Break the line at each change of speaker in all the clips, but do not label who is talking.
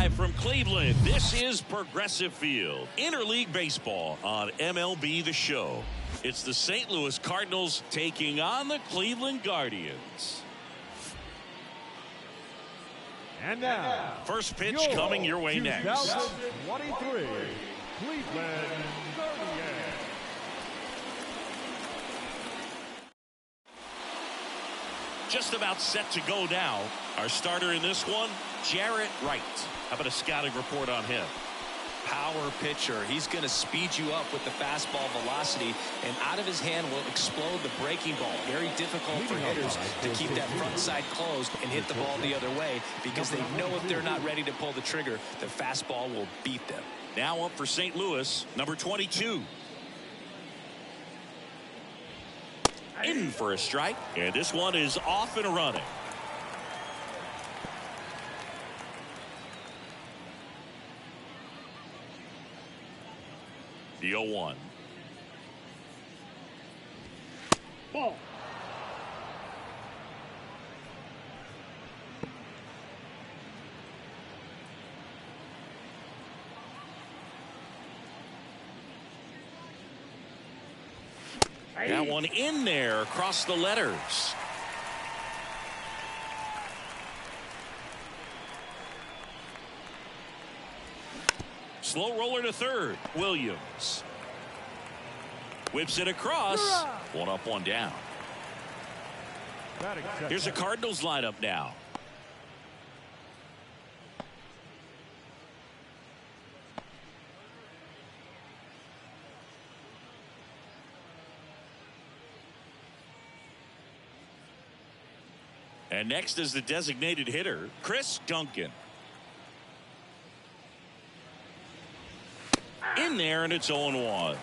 Live from Cleveland, this is Progressive Field, interleague baseball on MLB The Show. It's the St. Louis Cardinals taking on the Cleveland Guardians.
And now,
first pitch coming your way next.
2023 Cleveland Guardians.
Just about set to go now. Our starter in this one, Jarrett Wright. How about a scouting report on him?
Power pitcher. He's going to speed you up with the fastball velocity, and out of his hand will explode the breaking ball. Very difficult for hitters to keep that front side closed and hit the ball the other way, because they know if they're not ready to pull the trigger, the fastball will beat them.
Now up for St. Louis, number 22. In for a strike, and this one is off and running. The 0-1.
Ball.
That one in there across the letters. Slow roller to third. Williams whips it across. One up, one down. Here's a Cardinals lineup now. And next is the designated hitter, Chris Duncan. In there, and it's 0-1.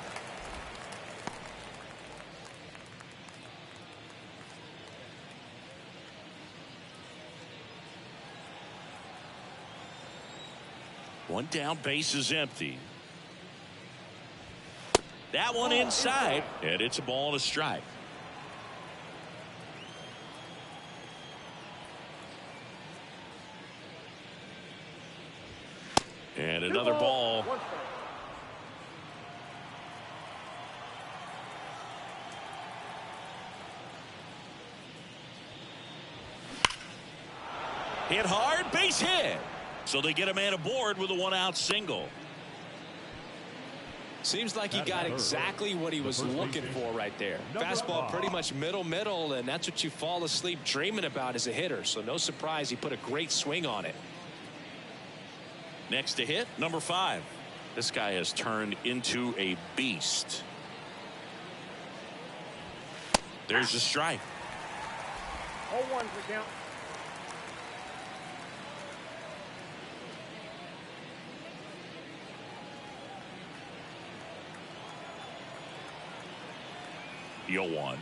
One down, base is empty. That one inside, and it's a ball and a strike. And another ball. Hit hard, base hit. So they get a man aboard with a one-out single.
Seems like he got exactly what he was looking for right there. Fastball pretty much middle, and that's what you fall asleep dreaming about as a hitter. So no surprise he put a great swing on it.
Next to hit, number 5. This guy has turned into a beast. There's a strike.
0-1 for count.
The 0-1.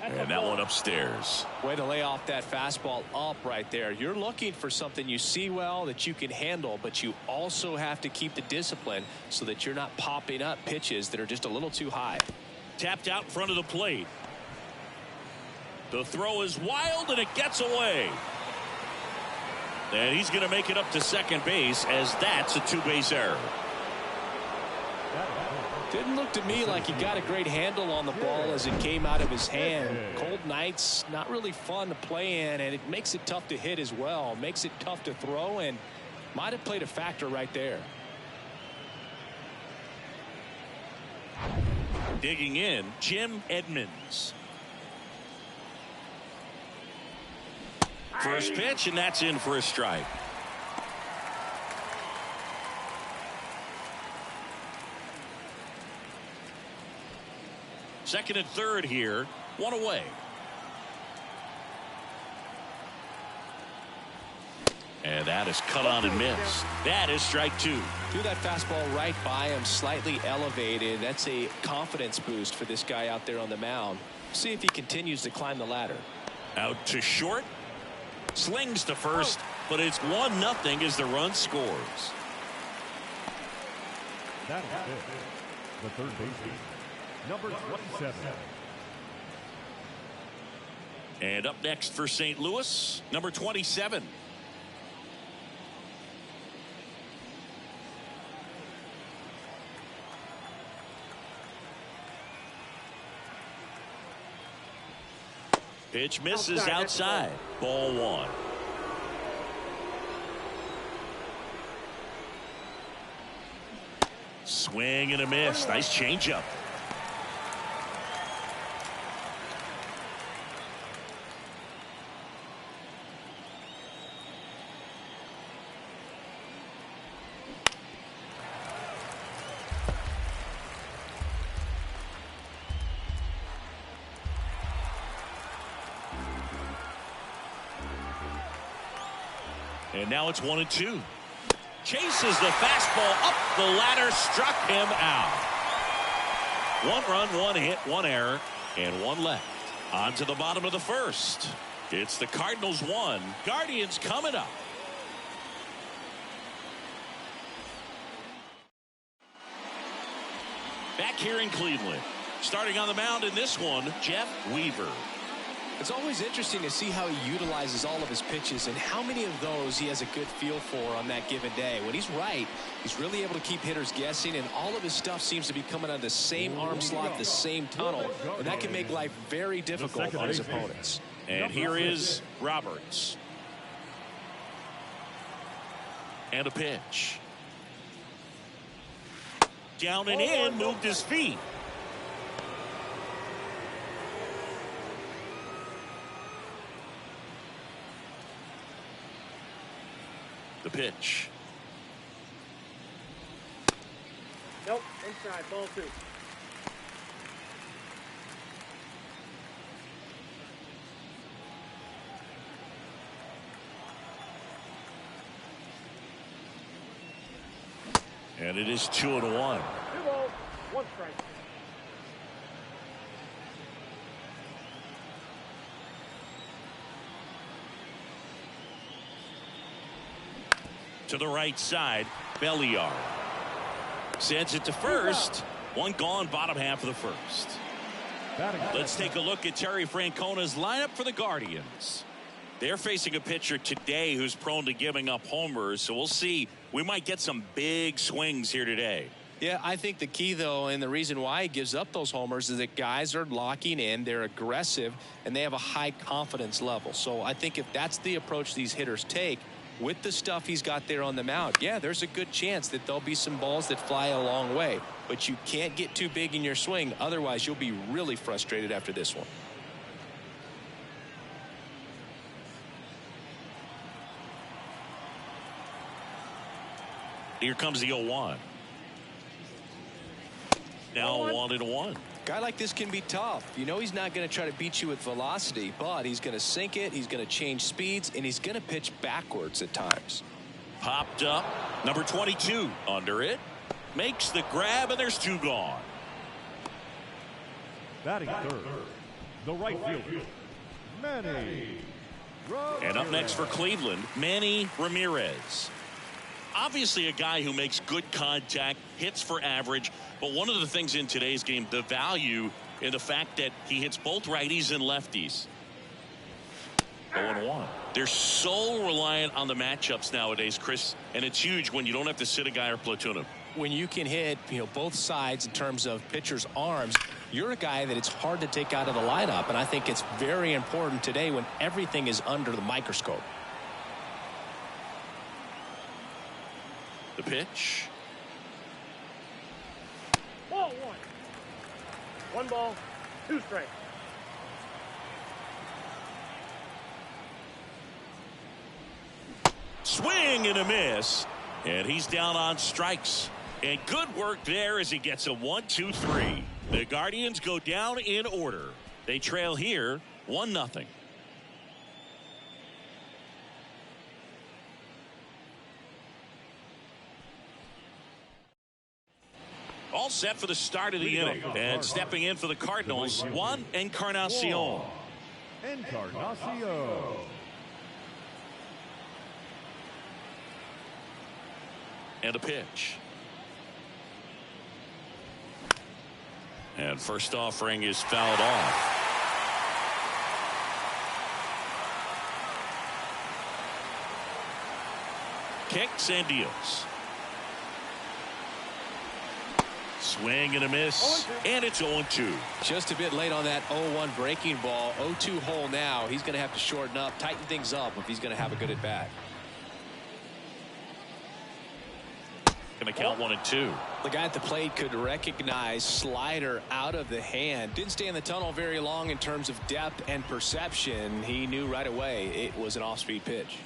And that one upstairs.
Way to lay off that fastball up right there. You're looking for something you see well that you can handle, but you also have to keep the discipline so that you're not popping up pitches that are just a little too high.
Tapped out in front of the plate. The throw is wild, and it gets away. And he's going to make it up to second base, as that's a two-base error.
Didn't look to me like he got a great handle on the ball as it came out of his hand. Cold nights, not really fun to play in, and it makes it tough to hit as well. Makes it tough to throw, and might have played a factor right there.
Digging in, Jim Edmonds. First pitch, and that's in for a strike. Second and third here, one away. And that is cut on and missed. That is strike 2.
Threw that fastball right by him, slightly elevated. That's a confidence boost for this guy out there on the mound. See if he continues to climb the ladder.
Out to short. Slings to first, but it's 1-0 as the run scores.
That is it. The third baseman, number 27.
And up next for St. Louis, number 27. Pitch misses outside. Ball 1. Swing and a miss. Nice changeup. And now it's 1-2. Chases the fastball up the ladder, struck him out. 1 run, 1 hit, 1 error, and 1 left. On to the bottom of the first. It's the Cardinals 1, Guardians coming up. Back here in Cleveland. Starting on the mound in this one, Jeff Weaver.
It's always interesting to see how he utilizes all of his pitches and how many of those he has a good feel for on that given day. When he's right, he's really able to keep hitters guessing, and all of his stuff seems to be coming out of the same arm slot, the same tunnel, and that can make life very difficult on his opponents.
And here is Roberts. And a pitch. Down and in, moved his feet. The pitch.
Nope, inside, ball 2.
And it is 2-1.
2 balls, 1 strike.
To the right side, Belliard sends it to first. 1 gone, bottom half of the first. Let's take a look at Terry Francona's lineup for the Guardians. They're facing a pitcher today who's prone to giving up homers, so we'll see. We might get some big swings here today.
Yeah, I think the key, though, and the reason why he gives up those homers is that guys are locking in, they're aggressive, and they have a high confidence level. So I think if that's the approach these hitters take, with the stuff he's got there on the mound, yeah, there's a good chance that there'll be some balls that fly a long way. But you can't get too big in your swing, otherwise you'll be really frustrated after this one.
Here comes the 0-1. Now 1-1.
Guy like this can be tough. You know he's not going to try to beat you with velocity, but he's going to sink it, he's going to change speeds, and he's going to pitch backwards at times.
Popped up. Number 22 under it. Makes the grab, and there's 2 gone.
Batting third, the right fielder, Manny Ramirez.
And up next for Cleveland, Manny Ramirez. Obviously a guy who makes good contact, hits for average, but one of the things in today's game, the value in the fact that he hits both righties and lefties. 0-1. They're so reliant on the matchups nowadays, Chris, and it's huge when you don't have to sit a guy or platoon him.
When you can hit, both sides in terms of pitchers' arms, you're a guy that it's hard to take out of the lineup, and I think it's very important today when everything is under the microscope.
The pitch.
Ball 1. 1 ball, 2 strikes.
Swing and a miss. And he's down on strikes. And good work there as he gets a 1-2-3. The Guardians go down in order. They trail here 1-0. All set for the start of the inning. And stepping in for the Cardinals, Juan Encarnacion. And a pitch. And first offering is fouled off. Kicks and deals. Swing and a miss, and it's 0-2.
Just a bit late on that 0-1 breaking ball. 0-2 hole now. He's going to have to shorten up, tighten things up if he's going to have a good at bat.
Going to count 1-2.
The guy at the plate could recognize slider out of the hand. Didn't stay in the tunnel very long in terms of depth and perception. He knew right away it was an off-speed pitch.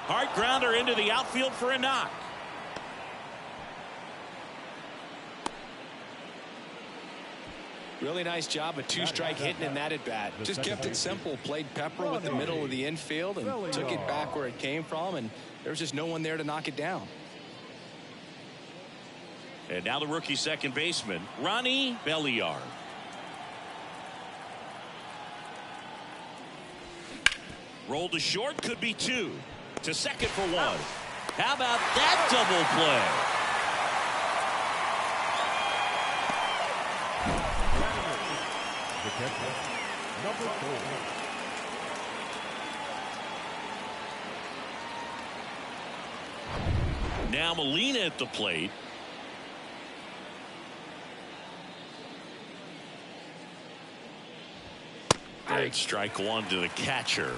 Hard grounder into the outfield for a knock.
Really nice job, a two-strike hitting in that at bat. Just kept it simple, played pepper with the middle of the infield and took it back where it came from, and there was just no one there to knock it down.
And now the rookie second baseman, Ronnie Belliard. Rolled to short, could be 2. To second for 1. How about that double play?
The catcher, number 4.
Now Molina at the plate. Great strike one to the catcher.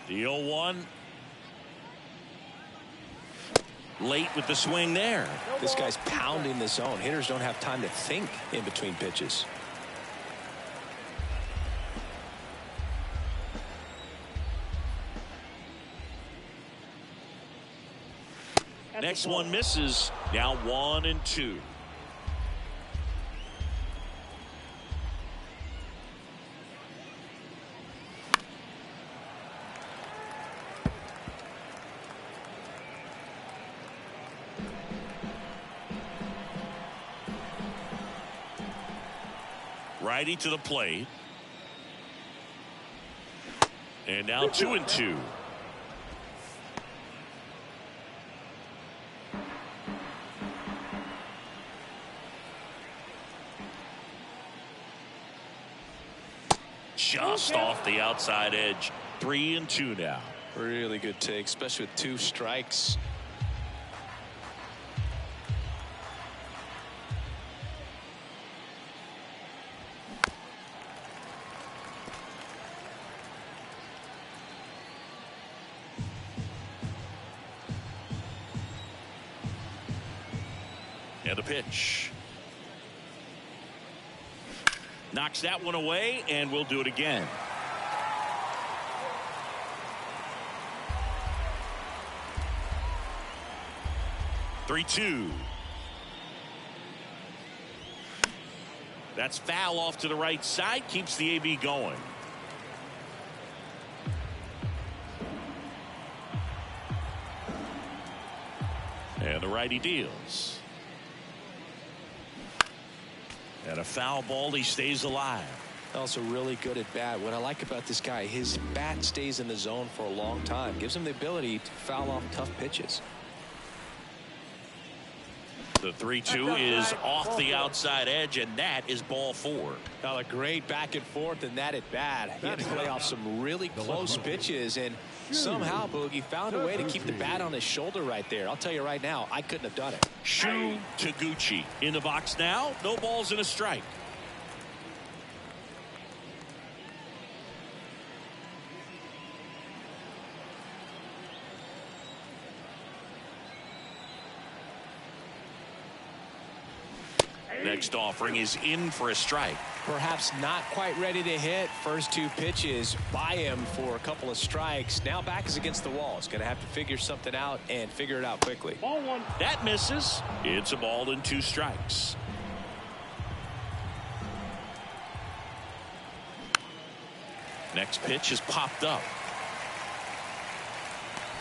The 0-1. Late with the swing there.
This guy's pounding the zone. Hitters don't have time to think in between pitches.
Next one misses. Now 1-2. Righty to the plate. And now 2-2. Just off the outside edge. 3-2 now.
Really good take, especially with 2 strikes.
And the pitch. Knocks that one away, and we'll do it again. "3-2. That's foul off to the right side. Keeps the AB going. And the righty deals. And a foul ball, he stays alive.
Also really good at bat. What I like about this guy, his bat stays in the zone for a long time. Gives him the ability to foul off tough pitches.
The 3-2 is off the outside edge, and that is ball 4.
Now a great back and forth in that at bat. He had to play off some really close pitches, and somehow Boogie found a way to keep the bat on his shoulder right there. I'll tell you right now, I couldn't have done it.
Shu Taguchi in the box now. No balls and a strike. Next offering is in for a strike.
Perhaps not quite ready to hit. First 2 pitches by him for a couple of strikes. Now back is against the wall. He's going to have to figure something out and figure it out quickly.
Ball 1.
That misses. It's a ball and 2 strikes. Next pitch is popped up.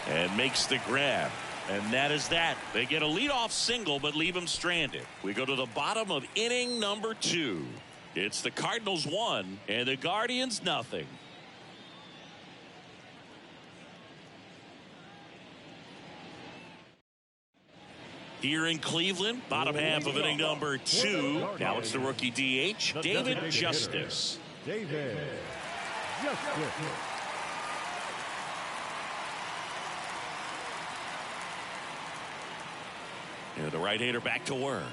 And makes the grab. And that is that. They get a leadoff single, but leave him stranded. We go to the bottom of inning number 2. It's the Cardinals 1 and the Guardians nothing. Here in Cleveland, bottom half of inning number 2. Now it's the rookie DH, David Justice.
David Justice.
And the right-hander back to work.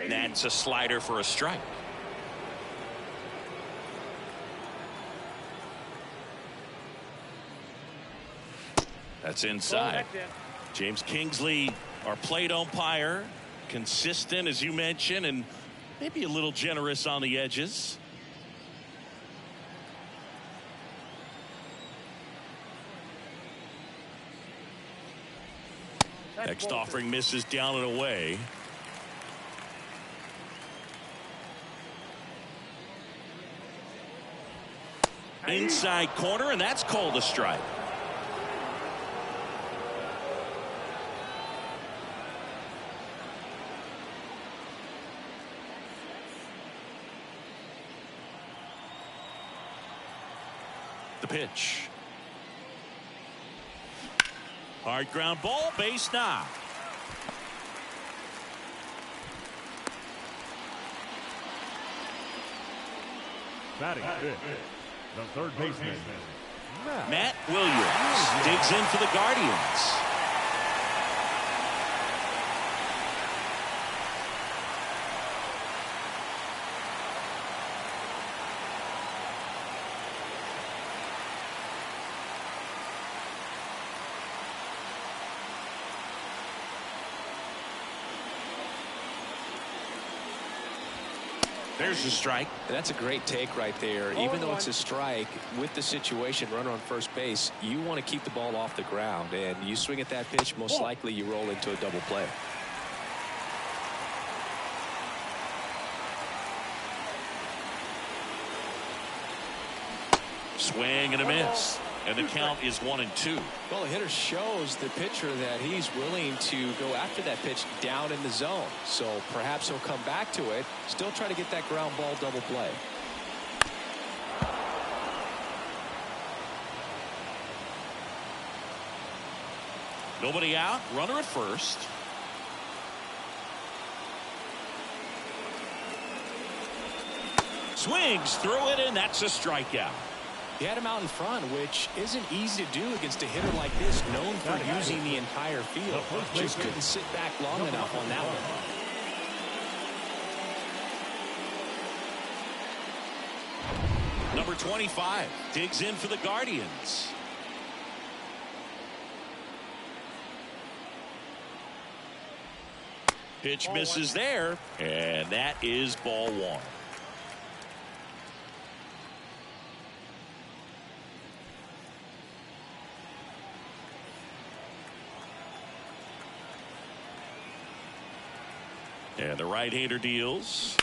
That's a slider for a strike. That's inside. James Kingsley, our plate umpire, consistent as you mentioned, and maybe a little generous on the edges. Next offering misses down and away. Inside corner, and that's called a strike. The pitch. Hard ground ball, base knock.
Batting fifth, the third baseman,
Matt Williams digs in for the Guardians. There's a strike.
That's a great take right there. Even though it's a strike, with the situation, runner on first base, you want to keep the ball off the ground, and you swing at that pitch, most likely you roll into a double play.
Swing and a miss. And the count is 1-2.
Well, the hitter shows the pitcher that he's willing to go after that pitch down in the zone. So perhaps he'll come back to it, still try to get that ground ball double play.
Nobody out, runner at first. Swings through it, and that's a strikeout.
He had him out in front, which isn't easy to do against a hitter like this, known for using the entire field. Just couldn't sit back long enough on that one.
Number 25 digs in for the Guardians. Pitch misses there, and that is ball 1. And the right-hander deals.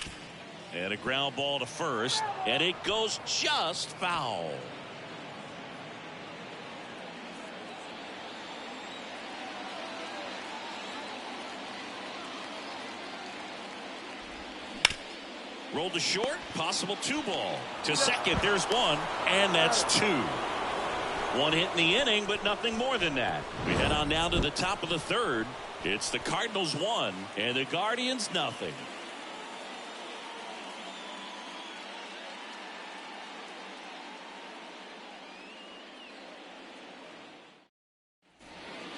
And a ground ball to first. And it goes just foul. Rolled to short. Possible 2-ball. To second, there's 1. And that's 2. 1 hit in the inning, but nothing more than that. We head on down to the top of the 3rd. It's the Cardinals 1 and the Guardians nothing.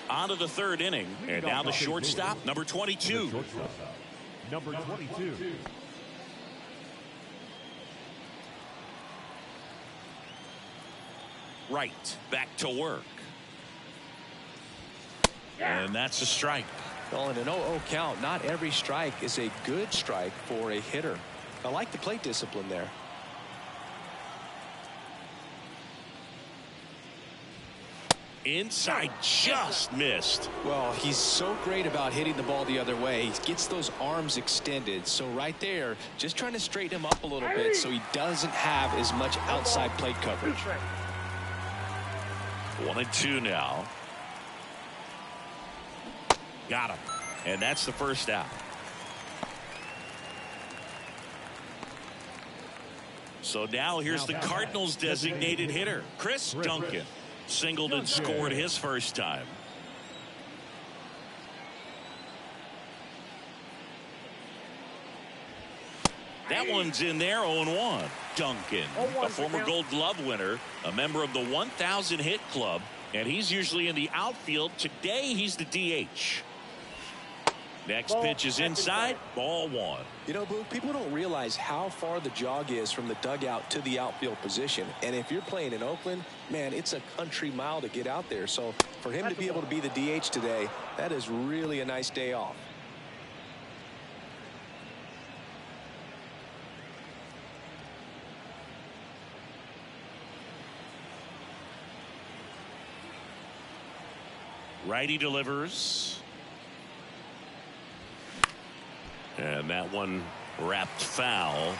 On to the 3rd inning, and now the shortstop, number 22.
Number 22.
Right, back to work. And that's a strike.
Well, in an 0-0 count, not every strike is a good strike for a hitter. I like the plate discipline there.
Inside, just missed.
Well, he's so great about hitting the ball the other way. He gets those arms extended. So right there, just trying to straighten him up a little bit so he doesn't have as much outside plate coverage.
1-2 now. Got him. And that's the first out. So now here's the Cardinals designated hitter, Chris Duncan. Singled and scored his first time. That one's in there, 0-1. Duncan, a former Gold Glove winner, a member of the 1,000 hit club, and he's usually in the outfield. Today, he's the DH. Next pitch is inside, ball one.
You know, Boog, people don't realize how far the jog is from the dugout to the outfield position. And if you're playing in Oakland, man, it's a country mile to get out there. So for him to be able to be the DH today, that is really a nice day off.
Righty delivers. And that one wrapped foul.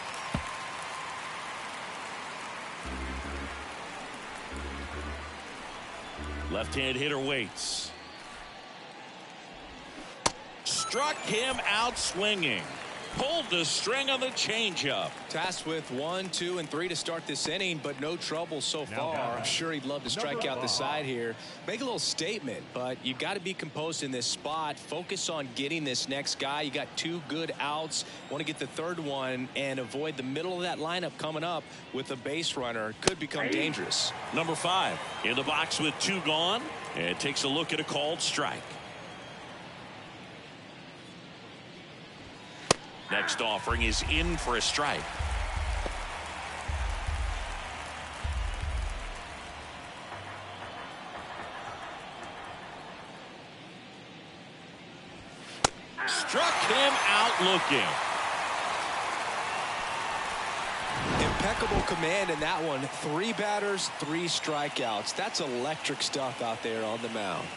Left-hand hitter waits. Struck him out swinging. Pulled the string on the changeup.
Tasked with 1, 2, and 3 to start this inning, but no trouble so far. I'm sure he'd love to strike out the side here. Make a little statement, but you got to be composed in this spot. Focus on getting this next guy. You got 2 good outs. Want to get the third one and avoid the middle of that lineup coming up with a base runner. Could become dangerous.
Number 5 in the box with 2 gone, and takes a look at a called strike. Next offering is in for a strike. Struck him out looking.
Impeccable command in that one. 3 batters, 3 strikeouts. That's electric stuff out there on the mound.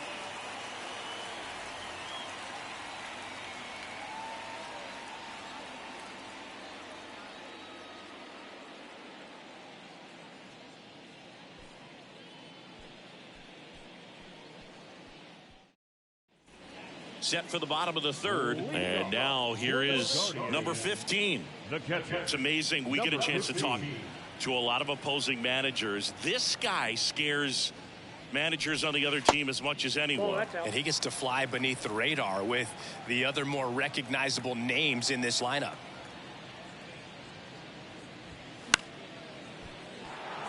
Set for the bottom of the third, and now here is number 15. It's amazing. We get a chance to talk to a lot of opposing managers. This guy scares managers on the other team as much as anyone.
And he gets to fly beneath the radar with the other more recognizable names in this lineup.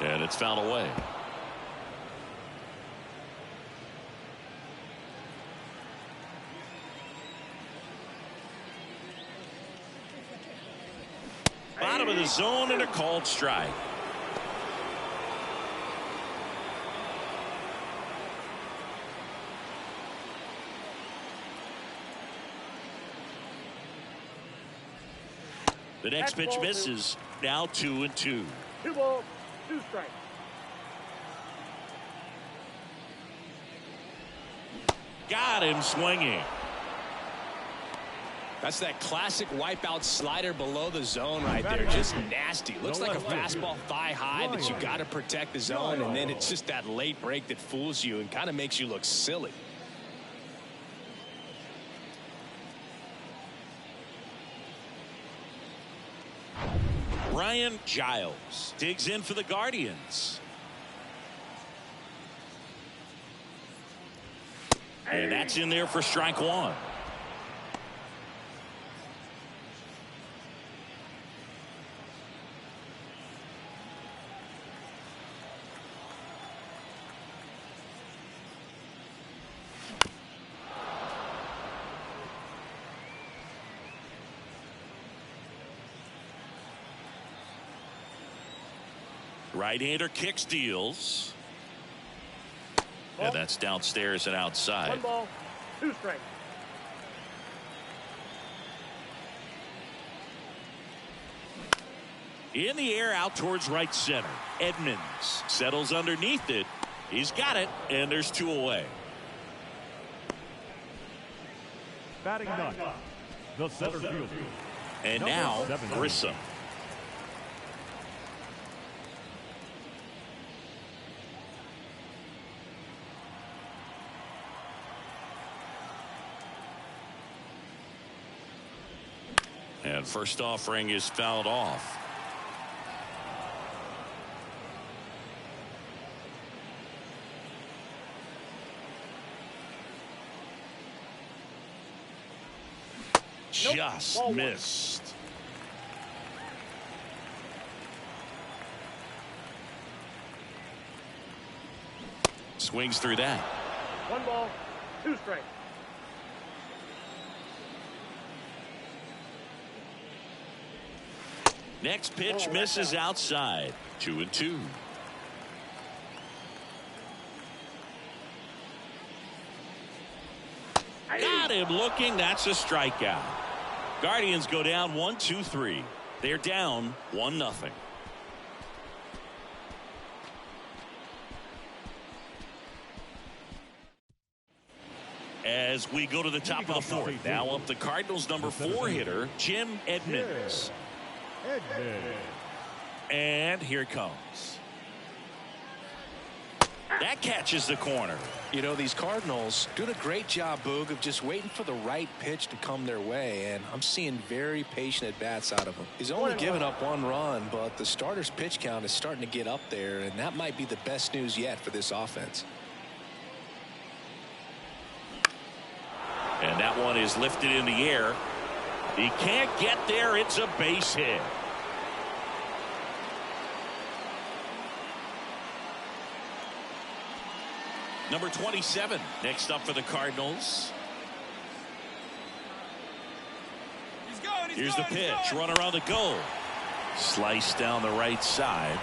And it's fouled away. Bottom of the zone and a called strike. The next pitch misses. Now 2-2.
2 balls, 2 strikes.
Got him swinging.
That's that classic wipeout slider below the zone right there. Just nasty. Looks like a fastball thigh high that you got to protect the zone, and then it's just that late break that fools you and kind of makes you look silly.
Ryan Giles digs in for the Guardians. And that's in there for strike 1. Right-hander kicks, deals. And that's downstairs and outside.
1 ball, 2 strikes.
In the air out towards right center. Edmonds settles underneath it. He's got it, and there's 2 away.
Batting ninth, the center fielder.
And now Grissom. And first offering is fouled off. Just missed. swings through that.
1 ball, 2 strikes.
Next pitch misses outside. 2-2. Got him looking. That's a strikeout. Guardians go down 1-2-3. They're down 1-0. As we go to the top of the fourth, now up the Cardinals' number 4 hitter, Jim Edmonds. And here it comes. That catches the corner.
You know, these Cardinals doing a great job, Boog, of just waiting for the right pitch to come their way, and I'm seeing very patient at-bats out of him. He's only given up 1 run, but the starter's pitch count is starting to get up there, and that might be the best news yet for this offense.
And that one is lifted in the air. He can't get there. It's a base hit. Number 27 next up for the Cardinals. Here's the pitch. Runner on the goal. Slice down the right side.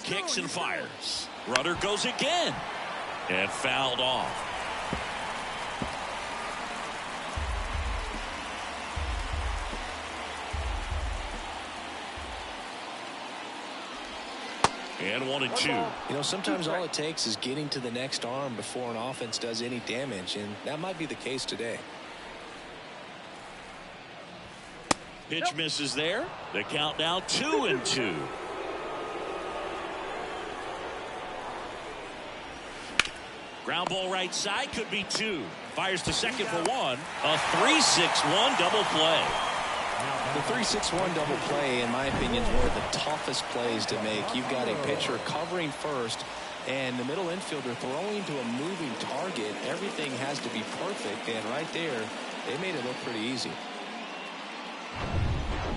Kicks and fires. Runner goes again. And fouled off. And 1-2.
You know, sometimes all it takes is getting to the next arm before an offense does any damage, and that might be the case today.
Pitch misses there. The count now 2-2. Ground ball right side, could be 2. Fires to second for 1. A 3-6-1 double play.
The 3-6-1 double play, in my opinion, is one of the toughest plays to make. You've got a pitcher covering first, and the middle infielder throwing to a moving target. Everything has to be perfect, and right there, they made it look pretty easy.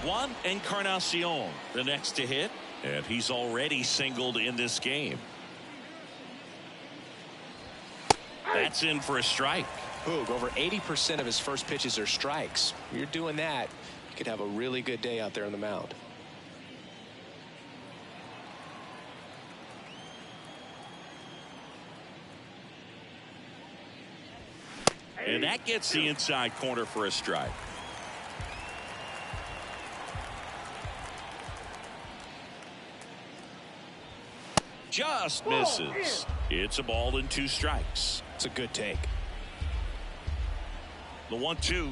Juan Encarnacion, the next to hit, and he's already singled in this game. That's in for a strike.
Boog, over 80% of his first pitches are strikes. You're doing that, you could have a really good day out there on the mound.
And that gets the inside corner for a strike. Just misses. It's a ball and 2 strikes.
It's a good take.
The 1-2.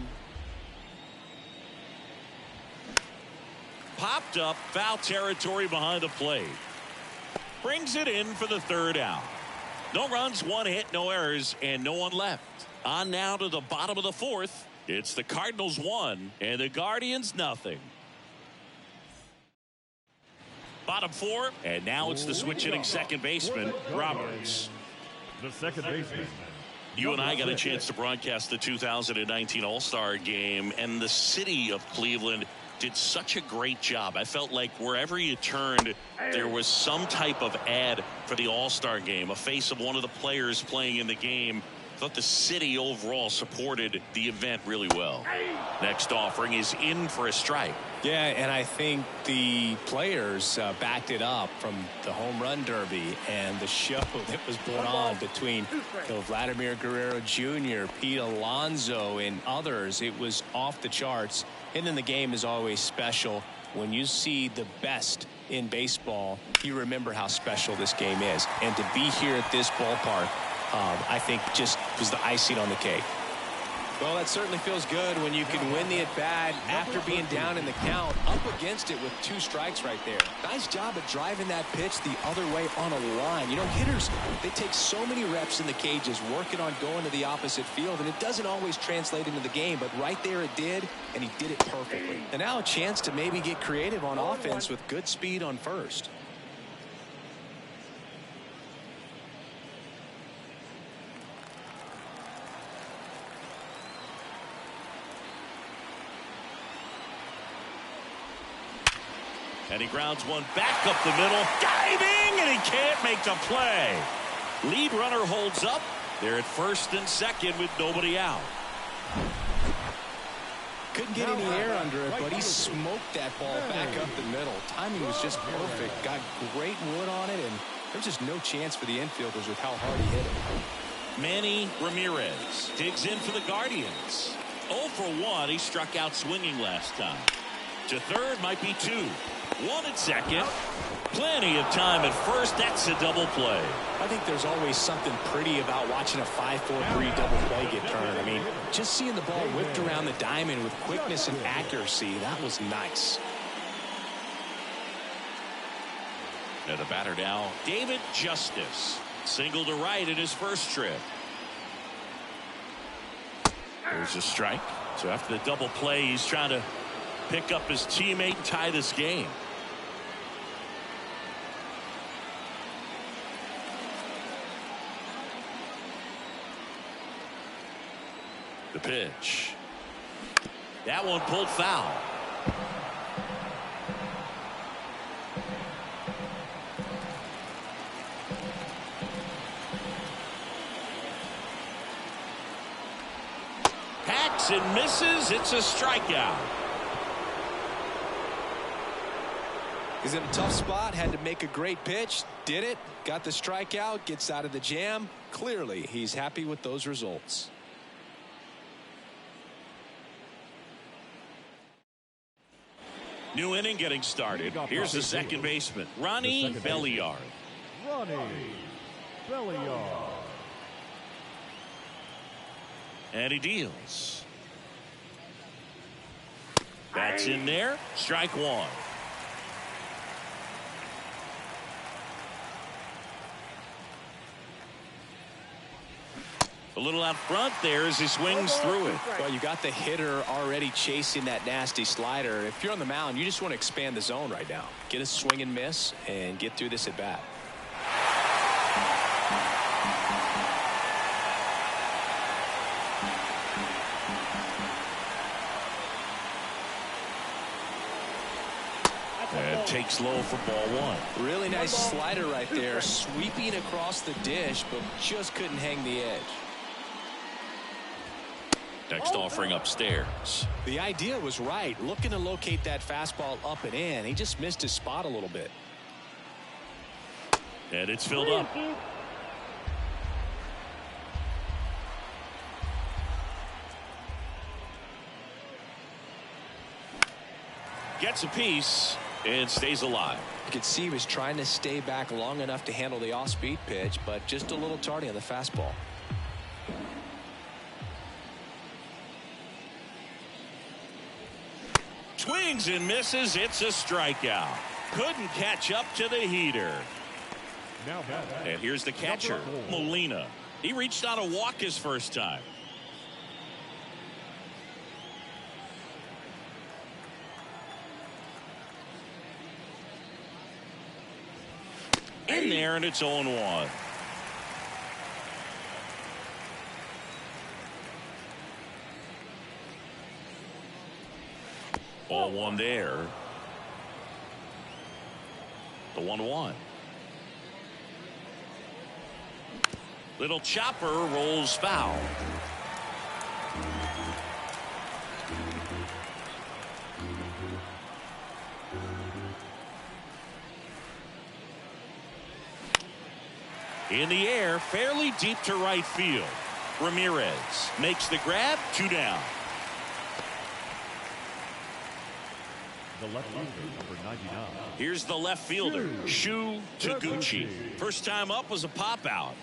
Popped up, foul territory behind the plate. Brings it in for the 3rd out. No runs, 1 hit, no errors, and no one left. On now to the bottom of the 4th. It's the Cardinals 1 and the Guardians nothing. Bottom 4, and now it's the switch hitting second baseman, Roberts.
The second baseman.
You and I got a chance to broadcast the 2019 All-Star Game, and the city of Cleveland did such a great job. I felt like wherever you turned, there was some type of ad for the All-Star Game, a face of one of the players playing in the game. I thought the city overall supported the event really well. Next offering is in for a strike.
Yeah, and I think the players backed it up from the home run derby and the show that was put on between Vladimir Guerrero Jr., Pete Alonso, and others. It was off the charts. And then the game is always special. When you see the best in baseball, you remember how special this game is. And to be here at this ballpark, I think just was the icing on the cake. Well, that certainly feels good when you can win the at-bat after being down in the count, up against it with 2 strikes right there. Nice job of driving that pitch the other way on a line. You know, hitters, they take so many reps in the cages working on going to the opposite field, and it doesn't always translate into the game, but right there it did, and he did it perfectly. And now a chance to maybe get creative on offense with good speed on first.
And he grounds one back up the middle. Diving, and he can't make the play. Lead runner holds up. They're at first and second with nobody out.
Couldn't get any air under it, but he smoked that ball back up the middle. Timing was just perfect. Got great wood on it, and there's just no chance for the infielders with how hard he hit it.
Manny Ramirez digs in for the Guardians. 0 for 1. He struck out swinging last time. To third might be 2. 1 at second. Plenty of time at first. That's a double play.
I think there's always something pretty about watching a 5-4-3 double play get turned. I mean, just seeing the ball whipped around the diamond with quickness and accuracy, that was nice.
Now the batter now, David Justice. Single to right in his first trip. There's a strike. So after the double play, he's trying to pick up his teammate and tie this game. The pitch. That one pulled foul. Hacks and misses. It's a strikeout.
He's in a tough spot. Had to make a great pitch. Did it. Got the strikeout. Gets out of the jam. Clearly, he's happy with those results.
New inning getting started. Here's the second baseman, Ronnie Belliard.
Ronnie Belliard.
And he deals. That's in there. Strike one. A little out front there as he swings through it.
Well, you got the hitter already chasing that nasty slider. If you're on the mound, you just want to expand the zone right now. Get a swing and miss and get through this at bat.
And takes low for ball one.
Really nice slider right there, sweeping across the dish, but just couldn't hang the edge.
Next offering upstairs.
The idea was right, looking to locate that fastball up and in. He just missed his spot a little bit.
And it's filled up. Gets a piece and stays alive.
You could see he was trying to stay back long enough to handle the off-speed pitch, but just a little tardy on the fastball.
Swings and misses. It's a strikeout. Couldn't catch up to the heater. And here's the catcher, Molina. He reached on a walk his first time. In there, and it's 0-1. Ball one there. The 1-1. Little chopper rolls foul. In the air, fairly deep to right field. Ramirez makes the grab, 2 down.
The left fielder, number 99.
Here's the left fielder, Shu Taguchi. First time up was a pop out.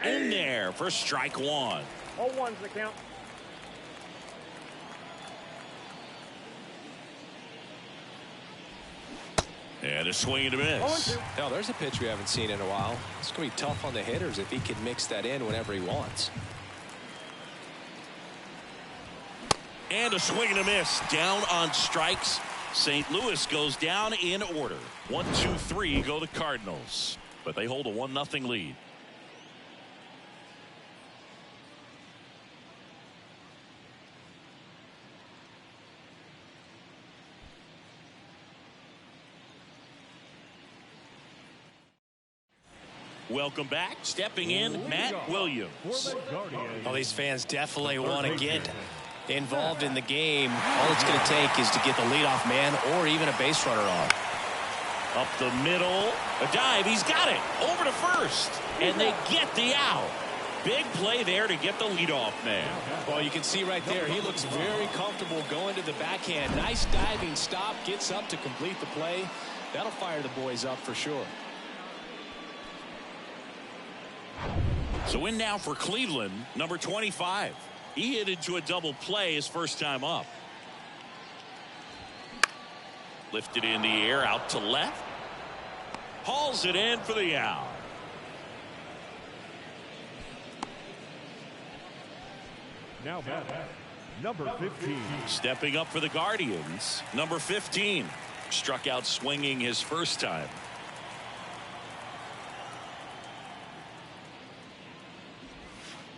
In there for strike one.
All ones the count.
And a swing and a miss.
Now there's a pitch we haven't seen in a while. It's going to be tough on the hitters if he can mix that in whenever he wants.
And a swing and a miss. Down on strikes. St. Louis goes down in order. 1, 2, 3 go the Cardinals. But they hold a 1-0 lead. Welcome back. Stepping in, Matt Williams.
Well, these fans definitely want to get involved in the game. All it's going to take is to get the leadoff man or even a base runner on.
Up the middle, a dive, he's got it, over to first, and they get the out. Big play there to get the leadoff man.
Well, you can see right there, he looks very comfortable going to the backhand. Nice diving stop, gets up to complete the play. That'll fire the boys up for sure.
So in now for Cleveland, number 25. He hit into a double play his first time up. Lifted in the air, out to left. Hauls it in for the out.
Now back, number 15.
Stepping up for the Guardians, number 15. Struck out swinging his first time.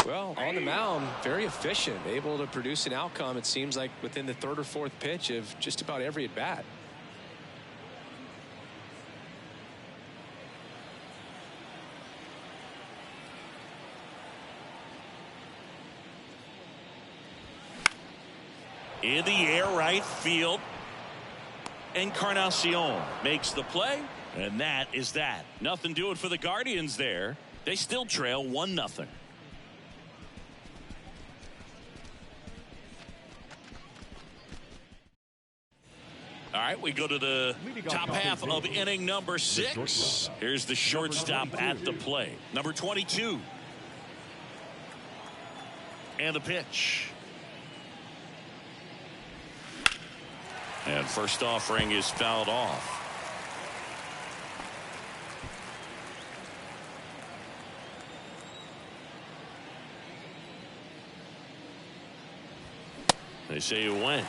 Well, on the mound, very efficient, able to produce an outcome, it seems like, within the third or fourth pitch of just about every at bat.
In the air, right field. Encarnacion makes the play, and that is that. Nothing doing for the Guardians there. They still trail 1-0. All right, we go to the top half of inning number 6. Here's the shortstop at the play, number 22. And the pitch. And first offering is fouled off. They say you win.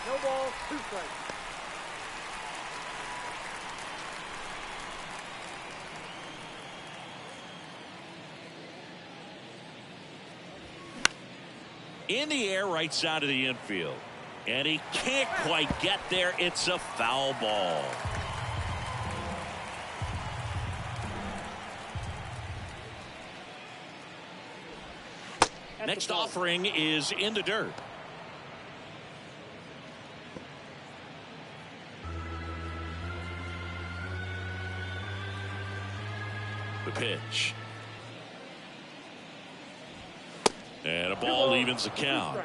No ball, 2 strikes.
In the air, right side of the infield. And he can't quite get there. It's a foul ball. Next offering is in the dirt. The pitch. And a ball evens the count.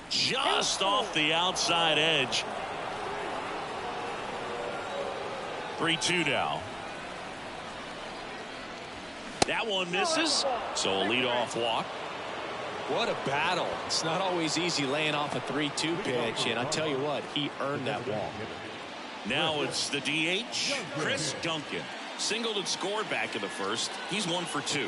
Just off the outside edge. 3-2 now. That one misses. So a leadoff walk.
What a battle. It's not always easy laying off a 3-2 pitch, and I tell you what, he earned that walk.
Now it's the DH, Chris Duncan. Singled and scored back in the first. He's 1 for 2.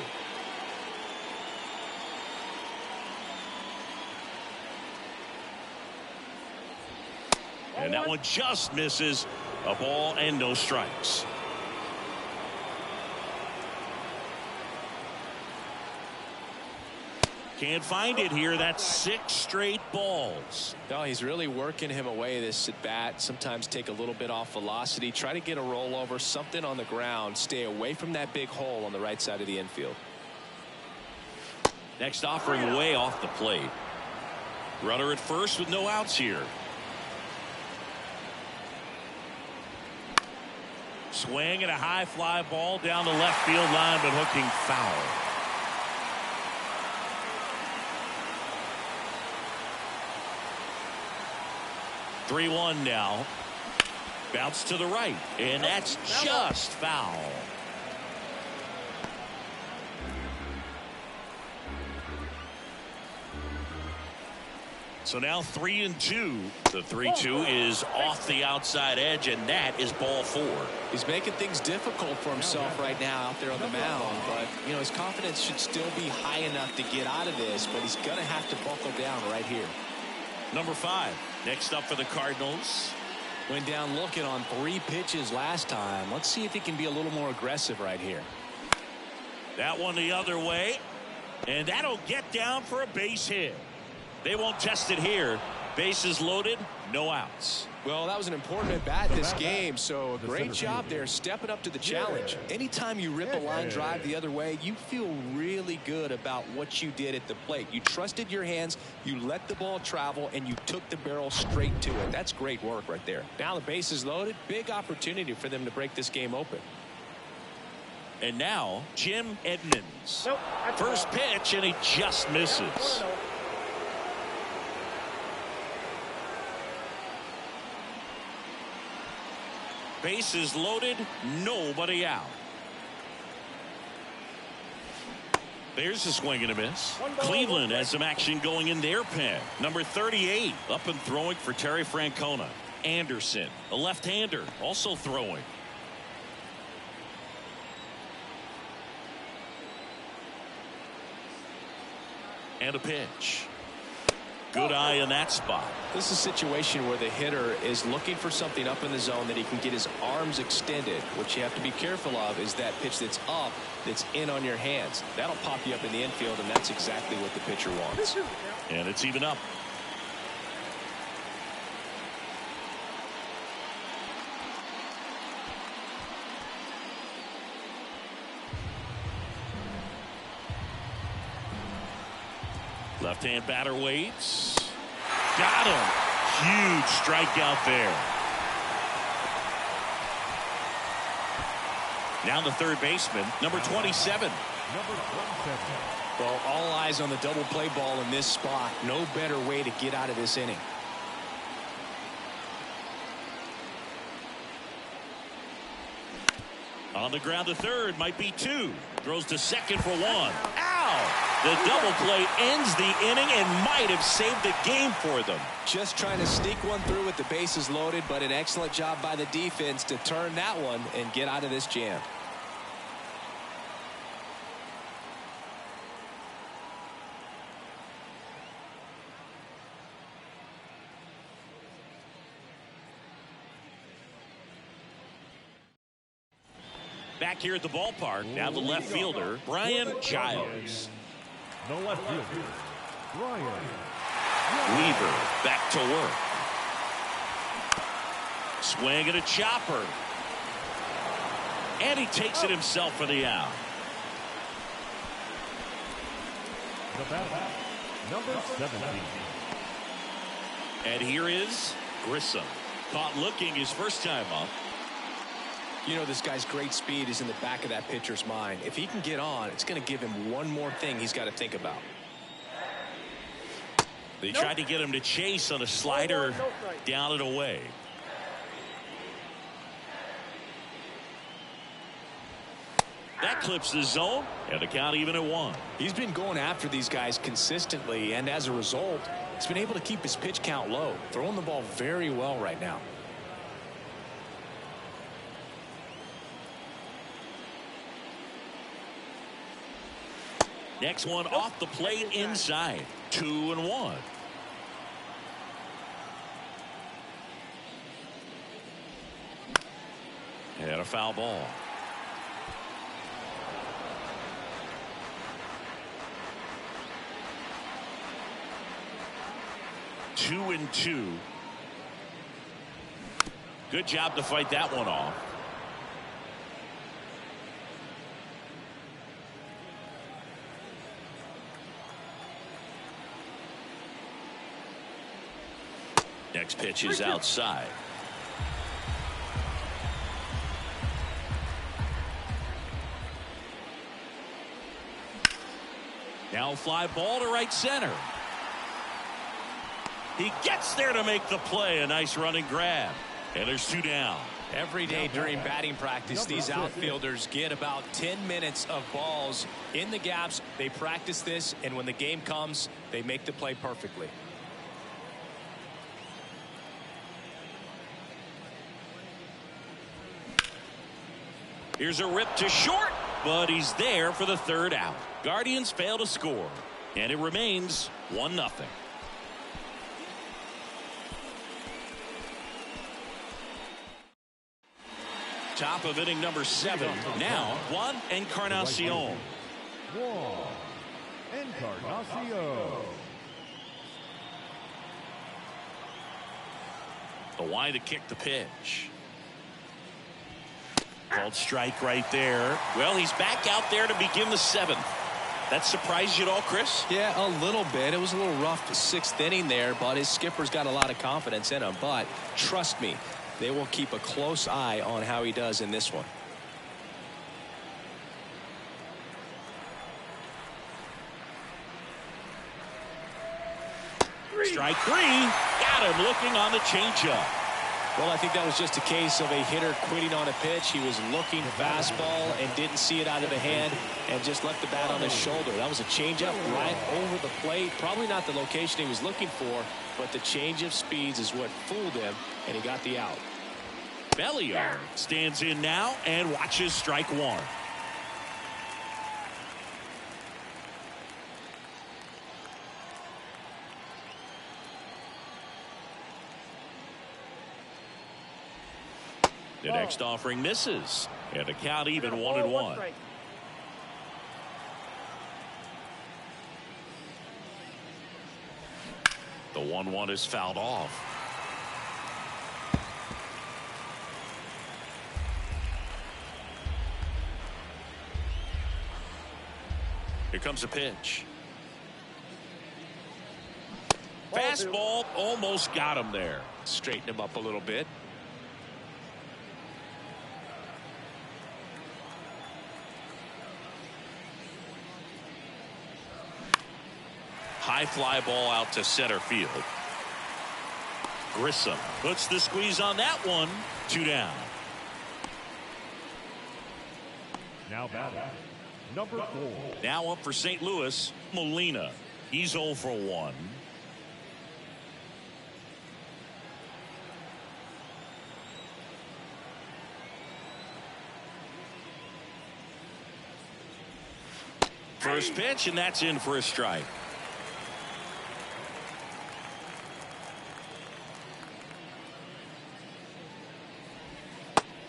And that one just misses. A ball and no strikes. Can't find it here. That's 6 straight balls.
No, he's really working him away this at bat. Sometimes take a little bit off velocity. Try to get a rollover, something on the ground. Stay away from that big hole on the right side of the infield.
Next offering way off the plate. Runner at first with no outs here. Swing and a high fly ball down the left field line, but hooking foul. (3-1) now. Bounce to the right, and that's just foul. So now 3-2. The 3-2 is off the outside edge, and that is ball 4.
He's making things difficult for himself right now out there on the mound, but you know his confidence should still be high enough to get out of this, but he's gonna have to buckle down right here.
Number 5 next up for the Cardinals.
Went down looking on 3 pitches last time. Let's see if he can be a little more aggressive right here.
That one the other way, and that'll get down for a base hit. They won't test it here. Bases loaded, no outs.
Well, that was an important at bat this game, so great job there stepping up to the challenge. Anytime you rip a line drive the other way, you feel really good about what you did at the plate. You trusted your hands, you let the ball travel, and you took the barrel straight to it. That's great work right there. Now the base is loaded, big opportunity for them to break this game open.
And now Jim Edmonds. First pitch, and he just misses. Bases loaded, nobody out. There's a swing and a miss. Cleveland has some action going in their pen. Number 38 up and throwing for Terry Francona. Anderson, a left-hander, also throwing. And a pitch. Good eye in that spot.
This is a situation where the hitter is looking for something up in the zone that he can get his arms extended. What you have to be careful of is that pitch that's up, that's in on your hands. That'll pop you up in the infield, and that's exactly what the pitcher wants.
And it's even up. Left-hand batter waits. Got him. Huge strikeout there. Now the third baseman, number 27.
Well, all eyes on the double play ball in this spot. No better way to get out of this inning.
On the ground to third, might be two. Throws to second for one. Ow! The double play ends the inning and might have saved the game for them.
Just trying to sneak one through with the bases loaded, but an excellent job by the defense to turn that one and get out of this jam.
Back here at the ballpark, now the left fielder, Brian Giles.
The left fielder, Brian.
Weaver back to work. Swing and a chopper. And he takes it himself for the out.
The batter, number 17.
And here is Grissom. Caught looking his first time up.
You know, this guy's great speed is in the back of that pitcher's mind. If he can get on, it's going to give him one more thing he's got to think about.
They tried to get him to chase on a slider down and away. That clips the zone, and the count even at one.
He's been going after these guys consistently, and as a result, he's been able to keep his pitch count low, throwing the ball very well right now.
Next one off the plate inside. 2-1. And a foul ball. Two and two. Good job to fight that one off. Next pitch is outside. Now fly ball to right center. He gets there to make the play. A nice running grab. And there's two down.
Every day during batting practice, these outfielders get about 10 minutes of balls in the gaps. They practice this, and when the game comes, they make the play perfectly.
Here's a rip to short, but he's there for the third out. Guardians fail to score, and it remains 1-0. Top of inning number 7. Now Juan Encarnacion.
Juan Encarnacion.
The wide to kick the pitch. Called strike right there. Well, he's back out there to begin the 7th. That surprised you at all, Chris?
Yeah, a little bit. It was a little rough 6th inning there, but his skipper's got a lot of confidence in him. But trust me, they will keep a close eye on how he does in this one.
Strike 3. Got him looking on the changeup.
Well, I think that was just a case of a hitter quitting on a pitch. He was looking fastball and didn't see it out of the hand and just left the bat on his shoulder. That was a changeup right over the plate. Probably not the location he was looking for, but the change of speeds is what fooled him, and he got the out.
Belliard stands in now and watches strike 1. The next offering misses, and the count even 1-1. The 1-1 is fouled off. Here comes a pitch. Fastball almost got him there.
Straighten him up a little bit.
High fly ball out to center field. Grissom puts the squeeze on that one. 2 down.
Now batting, number 4.
Now up for St. Louis, Molina. He's 0 for 1. First pitch, and that's in for a strike.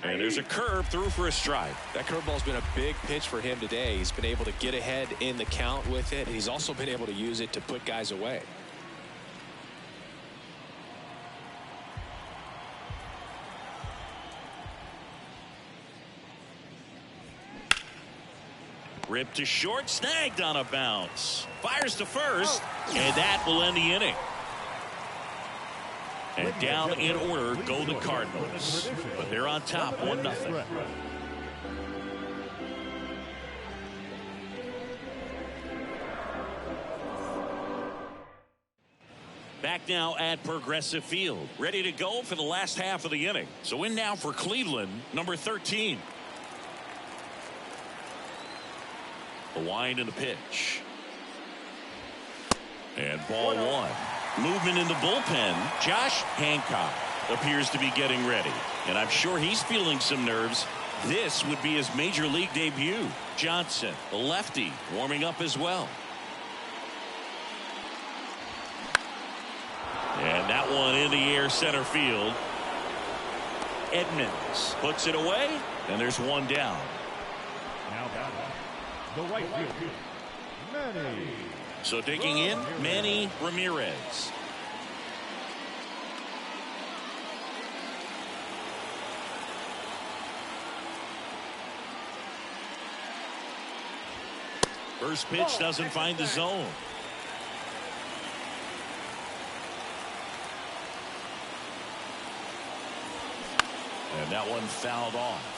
And there's a curve through for a strike.
That curveball's been a big pitch for him today. He's been able to get ahead in the count with it, and he's also been able to use it to put guys away.
Ripped to short, snagged on a bounce. Fires to first, and that will end the inning. And down in order go the Cardinals. But they're on top 1-0. Back now at Progressive Field. Ready to go for the last half of the inning. So in now for Cleveland, number 13. The wind and the pitch. And ball 1. Movement in the bullpen. Josh Hancock appears to be getting ready, and I'm sure he's feeling some nerves. This would be his major league debut. Johnson, the lefty, warming up as well. And that one in the air center field. Edmonds puts it away, and there's 1 down.
Now batting, the right field, Manny.
So digging in, Manny Ramirez. First pitch doesn't find the zone. And that one fouled off.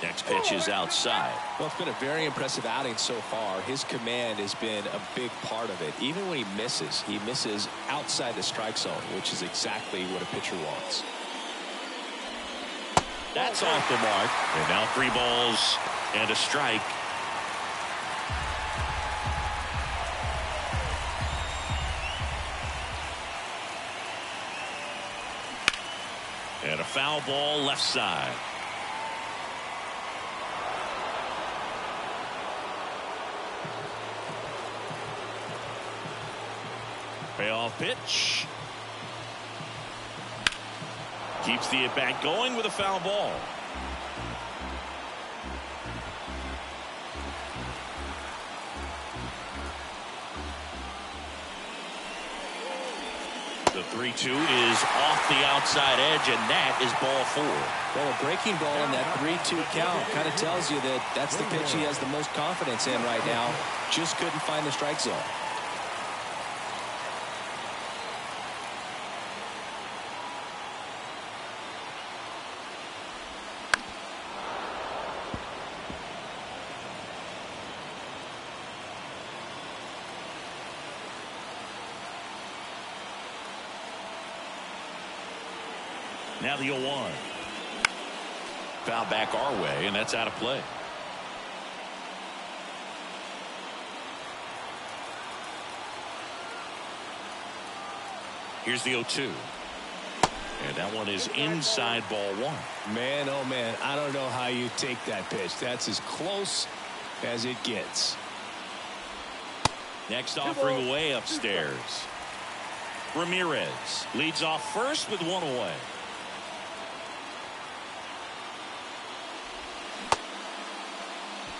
Next pitch is outside.
Well, it's been a very impressive outing so far. His command has been a big part of it. Even when he misses outside the strike zone, which is exactly what a pitcher wants.
That's off the mark. And now 3 balls and a strike. And a foul ball left side. Payoff pitch. Keeps the at-bat going with a foul ball. The 3-2 is off the outside edge, and that is ball 4.
Well, a breaking ball in that 3-2 count kind of tells you that that's the pitch he has the most confidence in right now. Just couldn't find the strike zone.
Now the 0-1. Foul back our way, and that's out of play. Here's the 0-2. And that one is inside ball 1.
Man, oh man, I don't know how you take that pitch. That's as close as it gets.
Next offering way upstairs. Ramirez leads off first with 1 away.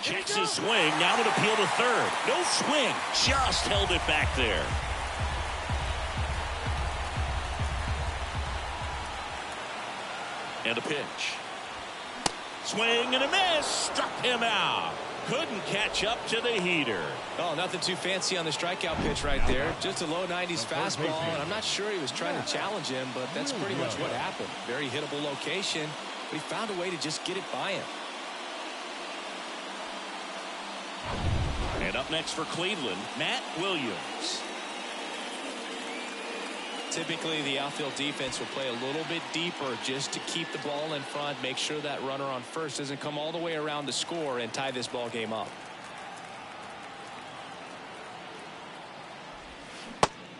Checks his swing. Now an appeal to third. No swing. Just held it back there. And a pitch. Swing and a miss. Struck him out. Couldn't catch up to the heater.
Oh, nothing too fancy on the strikeout pitch right there. Just a low 90s fastball, and I'm not sure he was trying to challenge him, but that's pretty much what happened. Very hittable location, but he found a way to just get it by him.
And up next for Cleveland, Matt Williams.
Typically, the outfield defense will play a little bit deeper just to keep the ball in front, make sure that runner on first doesn't come all the way around to score and tie this ball game up.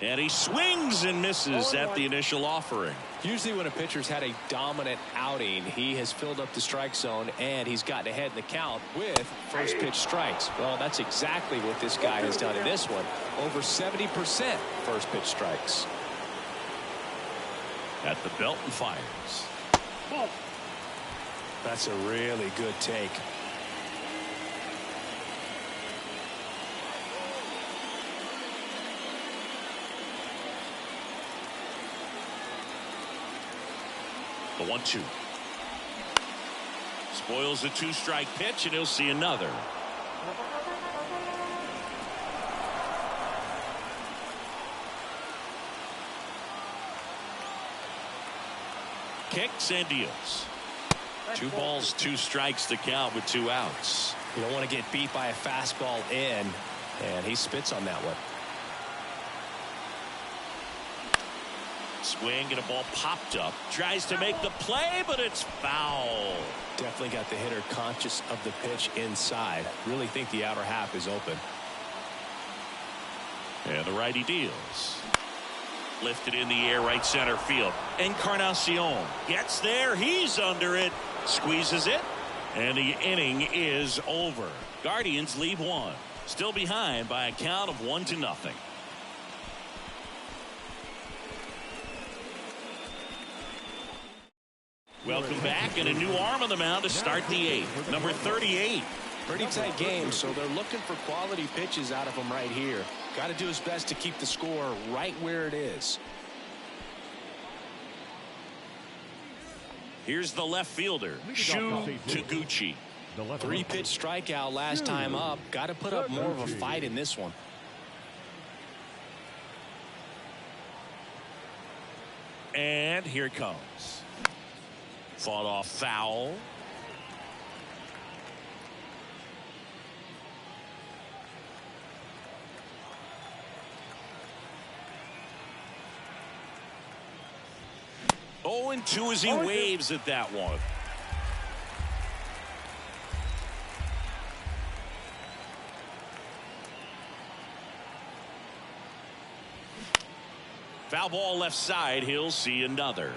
And he swings and misses at the initial offering.
Usually when a pitcher's had a dominant outing, he has filled up the strike zone and he's gotten ahead in the count with first pitch strikes. Well, that's exactly what this guy has done in this one. Over 70% first pitch strikes.
At the belt and fires.
That's a really good take.
The 1-2. Spoils the 2-strike pitch, and he'll see another. Kicks and deals. 2 balls, 2 strikes to count with 2 outs.
You don't want to get beat by a fastball in, and he spits on that one.
Swing and a ball popped up. Tries to make the play, but it's foul.
Definitely got the hitter conscious of the pitch inside. Really think the outer half is open.
And the righty deals. Lifted in the air, right center field. Encarnacion gets there. He's under it. Squeezes it. And the inning is over. Guardians lead 1. Still behind by a count of 1-0. Welcome back, and a new arm on the mound to start the 8th. Number 38.
Pretty tight game, so they're looking for quality pitches out of him right here. Got to do his best to keep the score right where it is.
Here's the left fielder, Shu Taguchi.
3-pitch strikeout last time up. Got to put up more of a fight in this one.
And here it comes. Fought off foul. Oh, and 2 as he waves at that one. Foul ball left side. He'll see another.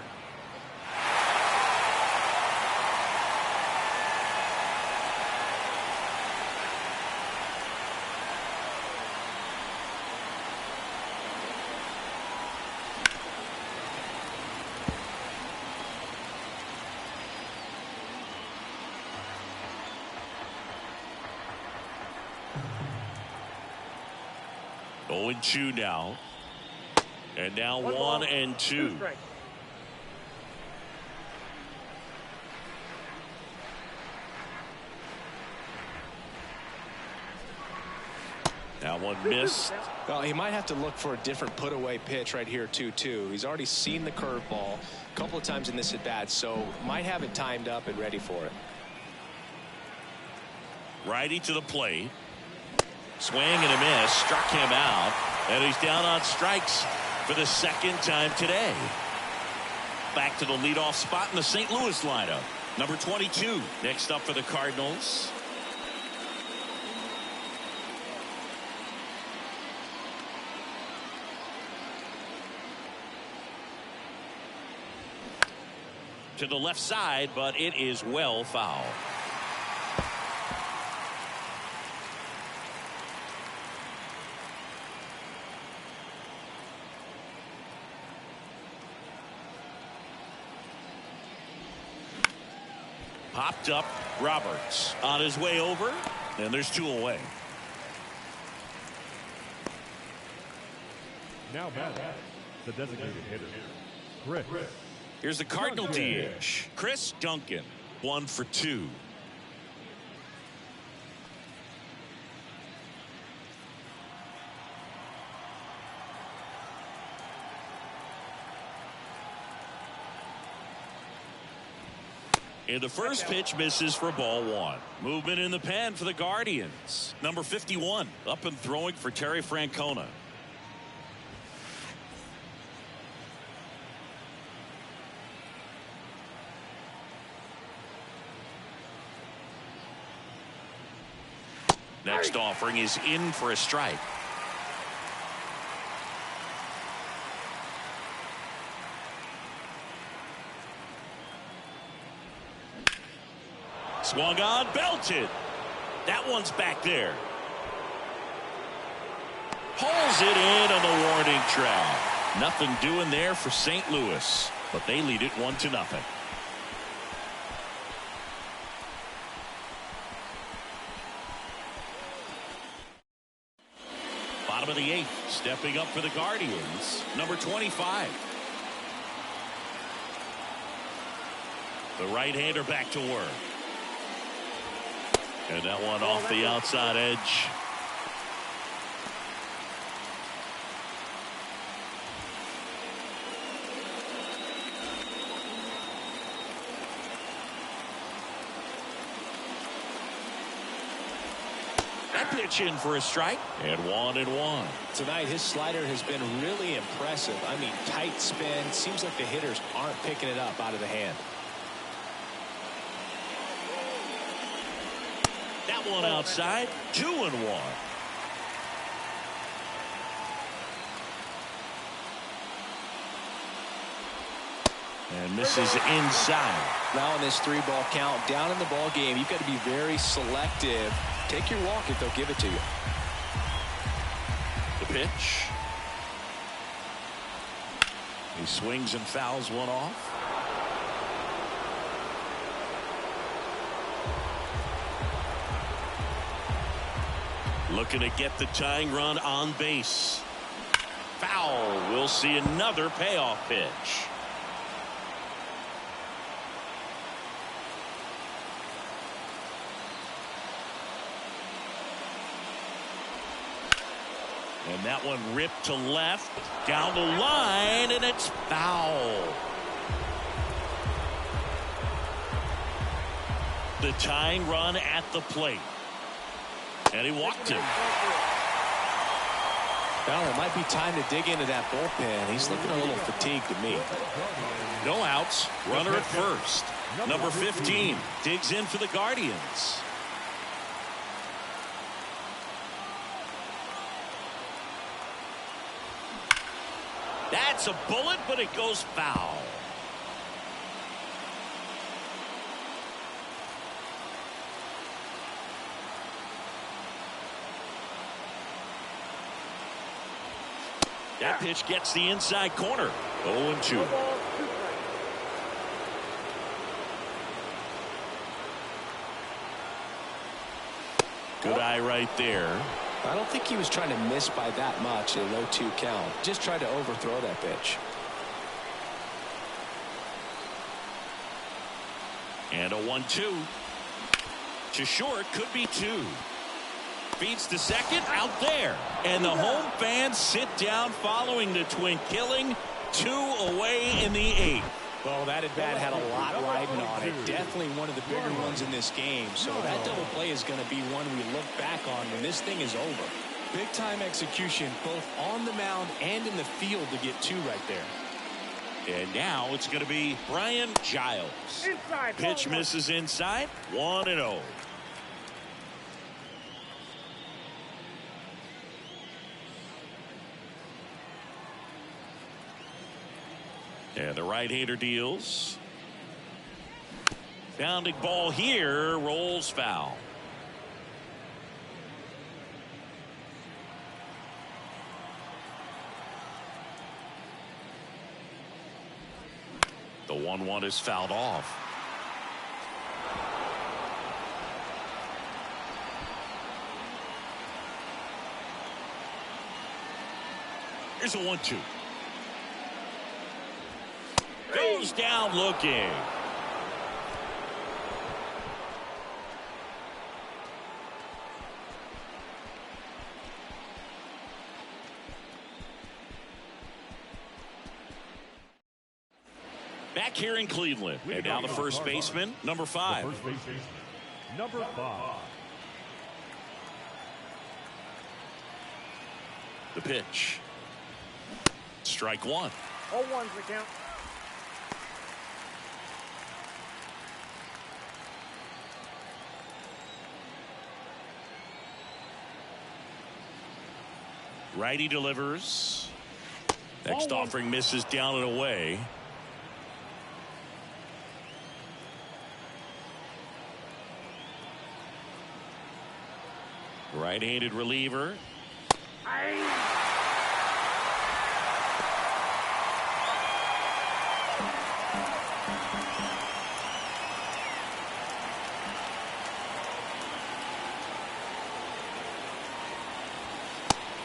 0-2 now. And now 1-2. That one missed.
Well, he might have to look for a different put away pitch right here 2-2. He's already seen the curveball a couple of times in this at bat, so might have it timed up and ready for it.
Righty to the plate. Swing and a miss. Struck him out. And he's down on strikes for the second time today. Back to the leadoff spot in the St. Louis lineup. Number 22 next up for the Cardinals. To the left side, but it is well foul. Popped up Roberts on his way over, and there's 2 away.
Now batting, the designated hitter, Chris.
Here's the Cardinal DH, Chris Duncan, 1 for 2. And the first pitch misses for ball 1. Movement in the pen for the Guardians. Number 51 up and throwing for Terry Francona. Next offering is in for a strike. Swung on, belted. That one's back there. Pulls it in on the warning track. Nothing doing there for St. Louis, but they lead it 1-0. Bottom of the 8th, stepping up for the Guardians, number 25. The right-hander back to work. And that one off the outside edge. That pitch in for a strike, and 1-1.
Tonight his slider has been really impressive. I mean, tight spin. Seems like the hitters aren't picking it up out of the hand. That one outside, 2-1.
And misses inside.
Now in this 3-ball count, down in the ball game, you've got to be very selective. Take your walk if they'll give it to you.
The pitch. He swings and fouls one off. Looking to get the tying run on base. Foul. We'll see another payoff pitch. And that one ripped to left, down the line, and it's foul. The tying run at the plate. And he walked him.
Well, it might be time to dig into that bullpen. He's looking a little fatigued to me.
No outs. Runner at first. Number 15 digs in for the Guardians. That's a bullet, but it goes foul. That pitch gets the inside corner. 0-2. Good eye right there.
I don't think he was trying to miss by that much in a 0-2 count. Just tried to overthrow that pitch.
And a 1-2 to short, could be 2. Feeds to second, out there, and the home fans sit down following the twin killing. 2 away in the 8th.
Well, that at bat had a lot riding on it. Definitely one of the bigger ones in this game. So that double play is going to be one we look back on when this thing is over. Big time execution both on the mound and in the field to get 2 right there.
And now it's going to be Brian Giles.
Inside.
Pitch misses inside. 1-0. And the right-hander deals. Bounding ball here, rolls foul. The 1-1 is fouled off. Here's a 1-2. Goes down looking. Back here in Cleveland. And now the first baseman, number 5.
First baseman, number 5.
The pitch. Strike 1.
0-1's the count.
Righty delivers. Next offering misses down and away. Right-handed reliever.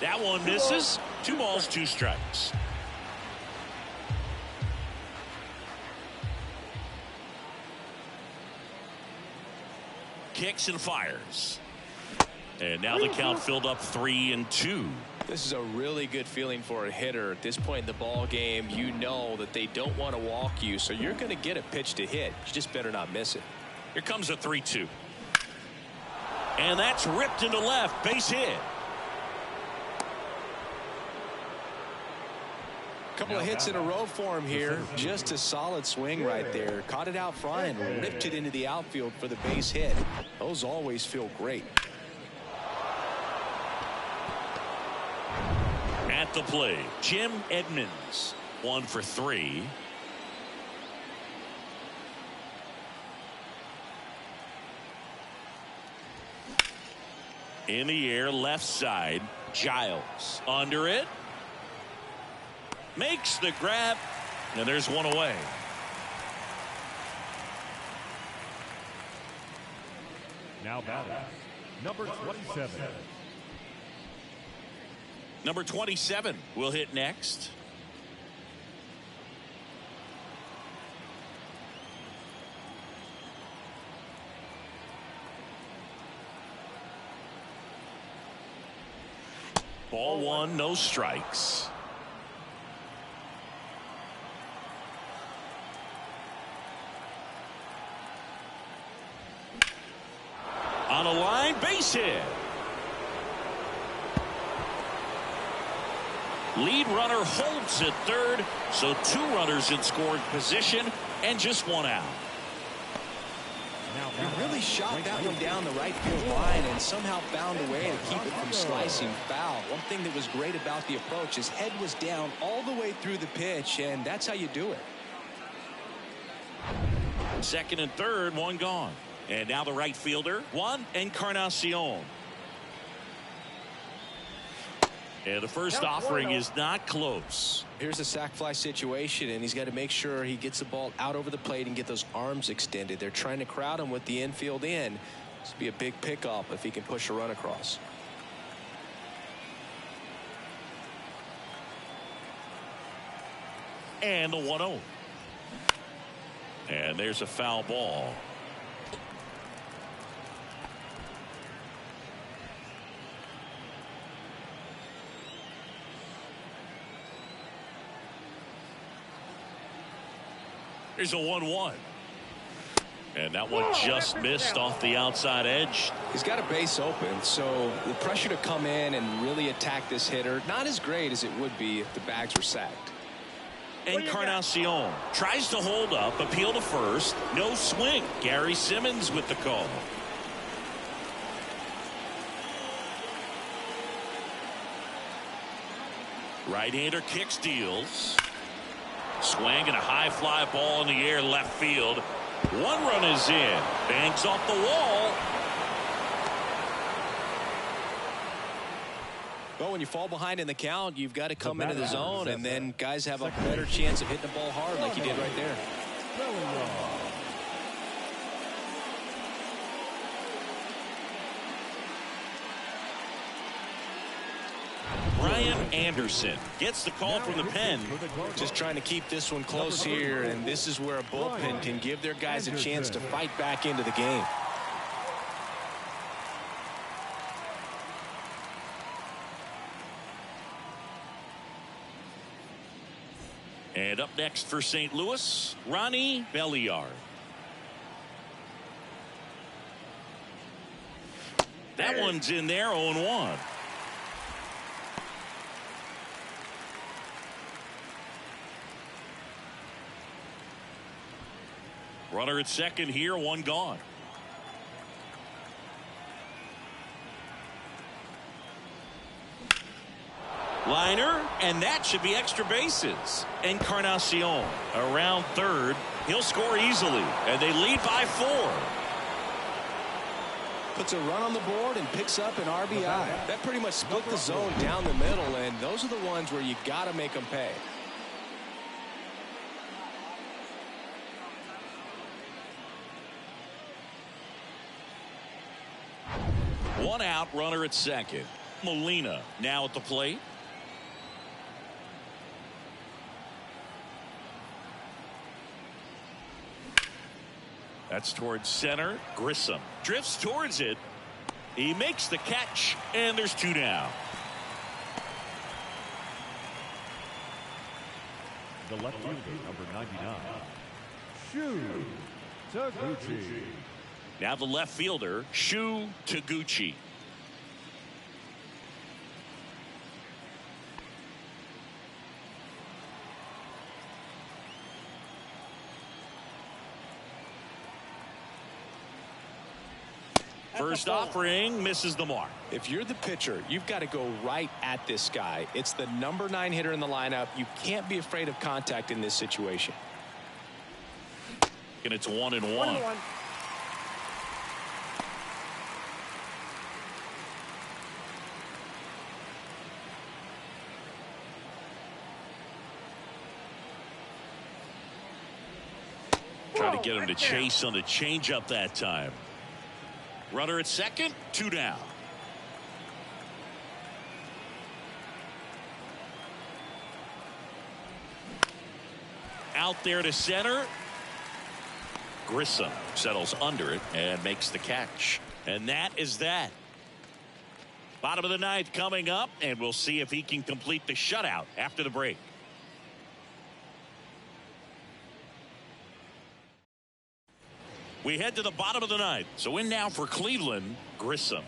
That one misses. 2 balls, 2 strikes. Kicks and fires. And now the count filled up 3-2.
This is a really good feeling for a hitter. At this point in the ball game, you know that they don't want to walk you, so you're going to get a pitch to hit. You just better not miss it.
Here comes a 3-2. And that's ripped into left. Base hit.
Couple of hits in a row for him here. Just a solid swing right there. Caught it out front and ripped it into the outfield for the base hit. Those always feel great.
At the plate, Jim Edmonds. 1 for 3. In the air, left side. Giles under it. Makes the grab, and there's 1 away.
Now batting, number 27.
Number 27 will hit next. Ball 1, no strikes. On a line, base hit. Lead runner holds at third, so 2 runners in scoring position and just 1 out.
He really shot that one down the right field line and somehow found a way to keep it from slicing foul. One thing that was great about the approach, his head was down all the way through the pitch, and that's how you do it.
Second and third, 1 gone. And now the right fielder, Juan Encarnacion. And the first offering is not close.
Here's a sac fly situation, and he's got to make sure he gets the ball out over the plate and get those arms extended. They're trying to crowd him with the infield in. This would be a big pickup if he can push a run across.
And the 1-0. And there's a foul ball. Here's a 1-1. And that one just missed off the outside edge.
He's got a base open, so the pressure to come in and really attack this hitter, not as great as it would be if the bags were sacked.
Encarnacion tries to hold up, appeal to first, no swing. Gary Simmons with the call. Right-hander kicks, deals. Swing and a high fly ball in the air left field. One run is in. Bangs off the wall.
Well, when you fall behind in the count, you've got to come into the zone, and then guys have a better chance of hitting the ball hard like you did right there.
Brian Anderson gets the call from the pen.
Just trying to keep this one close here, and this is where a bullpen can give their guys a chance to fight back into the game.
And up next for St. Louis, Ronnie Belliard. That one's in there, 0-1. Runner at second here, one gone. Liner, and that should be extra bases. Encarnacion around third. He'll score easily, and they lead by 4.
Puts a run on the board and picks up an RBI. That pretty much split the zone down the middle, and those are the ones where you got to make them pay.
One out, runner at second. Molina now at the plate. That's towards center. Grissom drifts towards it. He makes the catch, and there's 2 down.
The left fielder, number 99, Shu Taguchi.
Now the left fielder, Shu Taguchi. First offering misses the mark.
If you're the pitcher, you've got to go right at this guy. It's the number 9 hitter in the lineup. You can't be afraid of contact in this situation.
And it's 1-1.
1-1.
Try to get him to chase on the changeup that time. Runner at second, 2 down. Out there to center. Grissom settles under it and makes the catch. And that is that. Bottom of the 9th coming up, and we'll see if he can complete the shutout after the break. We head to the bottom of the 9th. So in now for Cleveland, Grissom.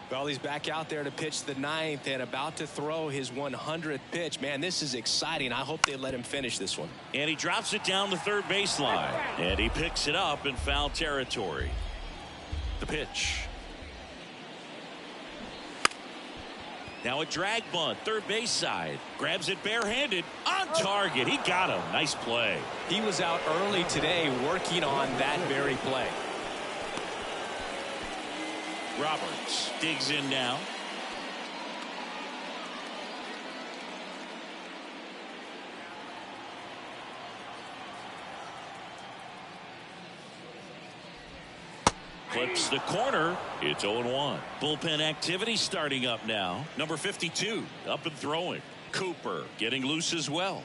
Well, he's back out there to pitch the 9th and about to throw his 100th pitch. Man, this is exciting. I hope they let him finish this one.
And he drops it down the third baseline. And he picks it up in foul territory. The pitch. Now a drag bunt, third base side. Grabs it barehanded. On target. He got him. Nice play.
He was out early today working on that very play.
Roberts digs in now. Clips the corner. It's 0-1. Bullpen activity starting up now. Number 52 up and throwing. Cooper getting loose as well.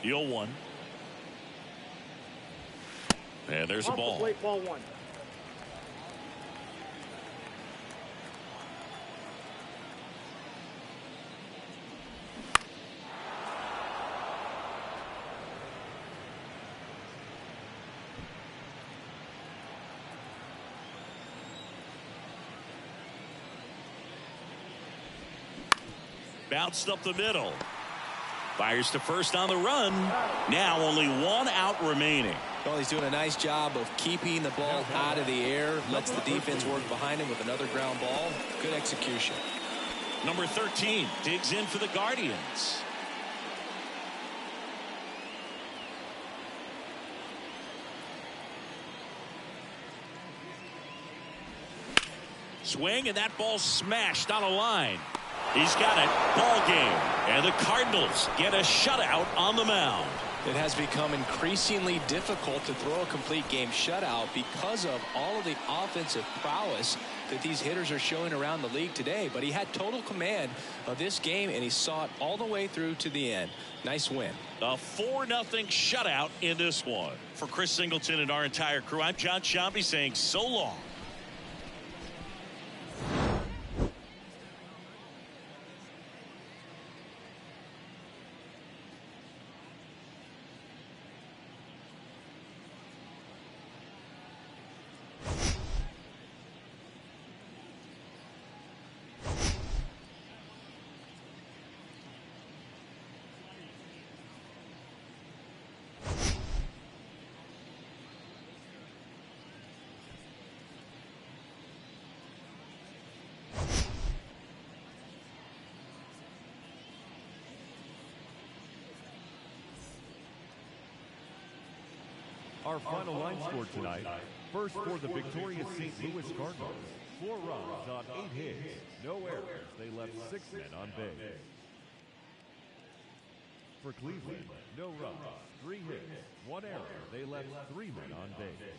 The 0-1. And there's a ball.
Plate, ball 1.
Bounced up the middle. Fires to first on the run. Now only 1 out remaining.
Well, he's doing a nice job of keeping the ball out of the air. Lets the defense work behind him with another ground ball. Good execution.
Number 13 digs in for the Guardians. Swing, and that ball smashed on a line. He's got it. Ball game. And the Cardinals get a shutout on the mound.
It has become increasingly difficult to throw a complete game shutout because of all of the offensive prowess that these hitters are showing around the league today. But he had total command of this game, and he saw it all the way through to the end. Nice win.
A 4-0 shutout in this one. For Chris Singleton and our entire crew, I'm John Sciambi saying so long.
Our final line score tonight. First for the victorious St. Louis Cardinals. 4 runs on 8 hits. No errors. They left 6 men on base. For Cleveland, no runs, 3 hits, 1 error. They left 3 men on base.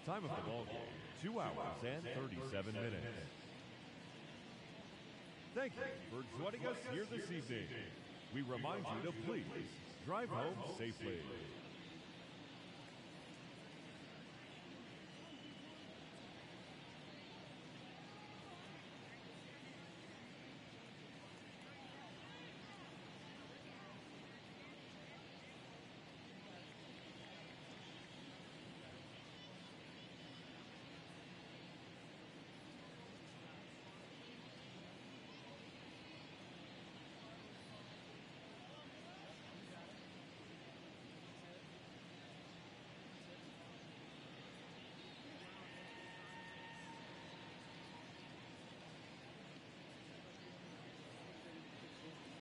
Time of the ball game, 2 hours and 37 minutes. Thank you for joining us here this evening. We remind you to please drive home safely.